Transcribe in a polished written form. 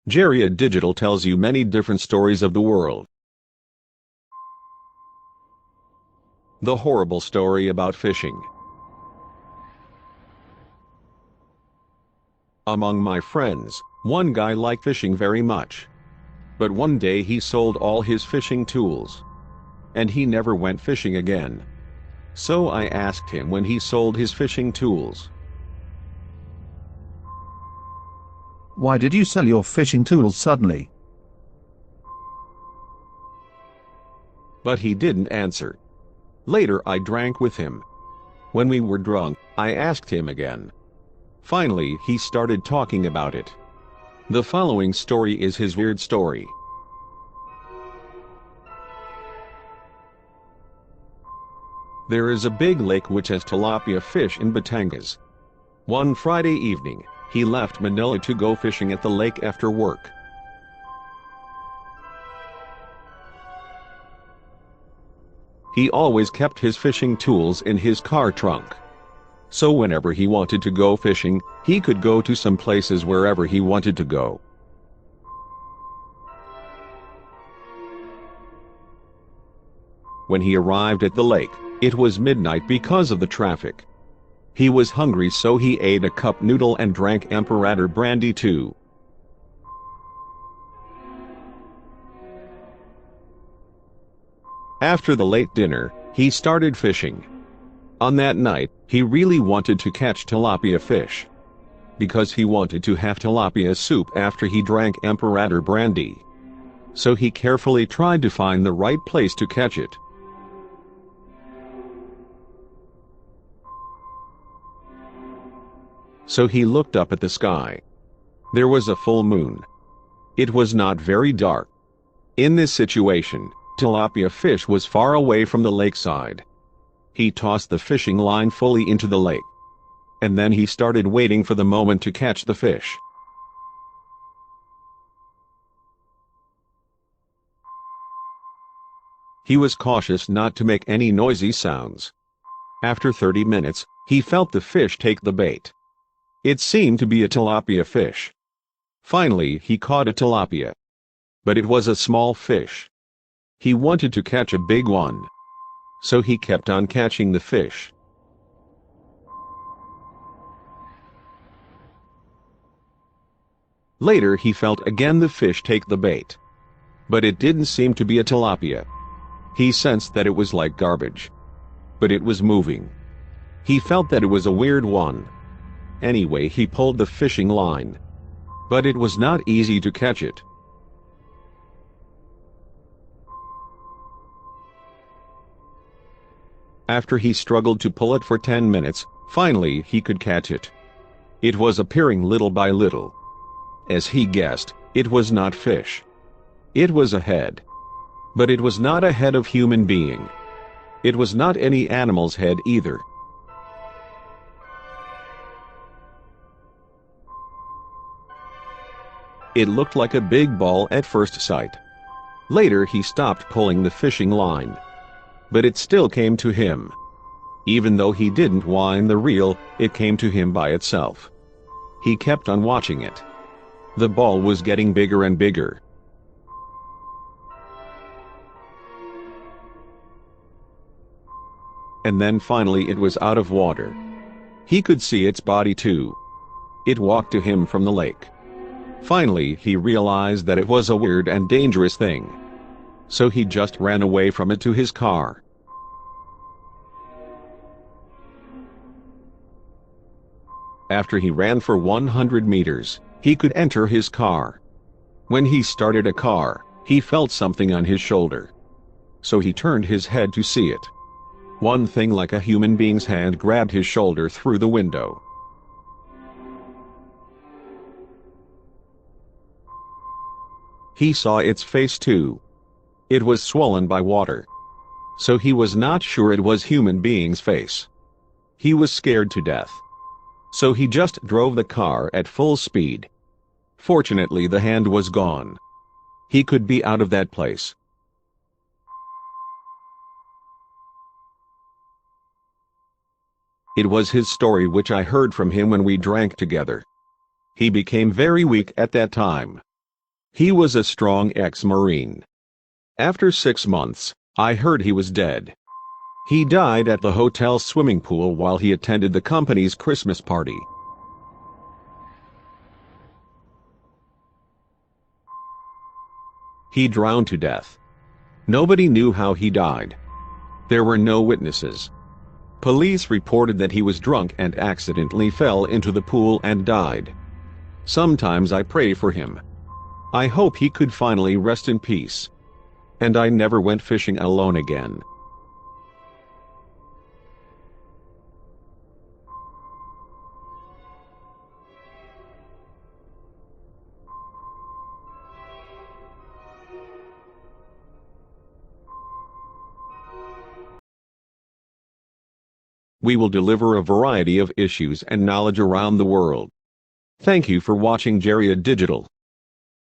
Jaria Digital tells you many different stories of the world. The horrible story about fishing. Among my friends, one guy liked fishing very much. But one day he sold all his fishing tools. And he never went fishing again. So I asked him when he sold his fishing tools. Why did you sell your fishing tools suddenly? But he didn't answer. Later I drank with him. When we were drunk, I asked him again. Finally he started talking about it. The following story is his weird story. There is a big lake which has tilapia fish in Batangas. One Friday evening, he left Manila to go fishing at the lake after work. He always kept his fishing tools in his car trunk. So whenever he wanted to go fishing, he could go to some places wherever he wanted to go. When he arrived at the lake, it was midnight because of the traffic. He was hungry, so he ate a cup noodle and drank Emperor brandy too. After the late dinner, he started fishing. On that night, he really wanted to catch tilapia fish. Because he wanted to have tilapia soup after he drank Emperor brandy. So he carefully tried to find the right place to catch it. So he looked up at the sky. There was a full moon. It was not very dark. In this situation, tilapia fish was far away from the lakeside. He tossed the fishing line fully into the lake. And then he started waiting for the moment to catch the fish. He was cautious not to make any noisy sounds. After 30 minutes, he felt the fish take the bait. It seemed to be a tilapia fish. Finally, he caught a tilapia. But it was a small fish. He wanted to catch a big one. So he kept on catching the fish. Later he felt again the fish take the bait. But it didn't seem to be a tilapia. He sensed that it was like garbage. But it was moving. He felt that it was a weird one. Anyway, he pulled the fishing line. But it was not easy to catch it. After he struggled to pull it for 10 minutes, finally he could catch it. It was appearing little by little. As he guessed, it was not fish. It was a head. But it was not a head of human being. It was not any animal's head either. It looked like a big ball at first sight. Later he stopped pulling the fishing line. But it still came to him. Even though he didn't wind the reel, it came to him by itself. He kept on watching it. The ball was getting bigger and bigger. And then finally it was out of water. He could see its body too. It walked to him from the lake. Finally he realized that it was a weird and dangerous thing. So he just ran away from it to his car. After he ran for 100 meters, he could enter his car. When he started a car, he felt something on his shoulder. So he turned his head to see it. One thing like a human being's hand grabbed his shoulder through the window. He saw its face too. It was swollen by water. So he was not sure it was human being's face. He was scared to death. So he just drove the car at full speed. Fortunately the hand was gone. He could be out of that place. It was his story which I heard from him when we drank together. He became very weak at that time. He was a strong ex-Marine. After 6 months, I heard he was dead. He died at the hotel swimming pool while he attended the company's Christmas party. He drowned to death. Nobody knew how he died. There were no witnesses. Police reported that he was drunk and accidentally fell into the pool and died. Sometimes I pray for him. I hope he could finally rest in peace. And I never went fishing alone again. We will deliver a variety of issues and knowledge around the world. Thank you for watching Jaria Digital.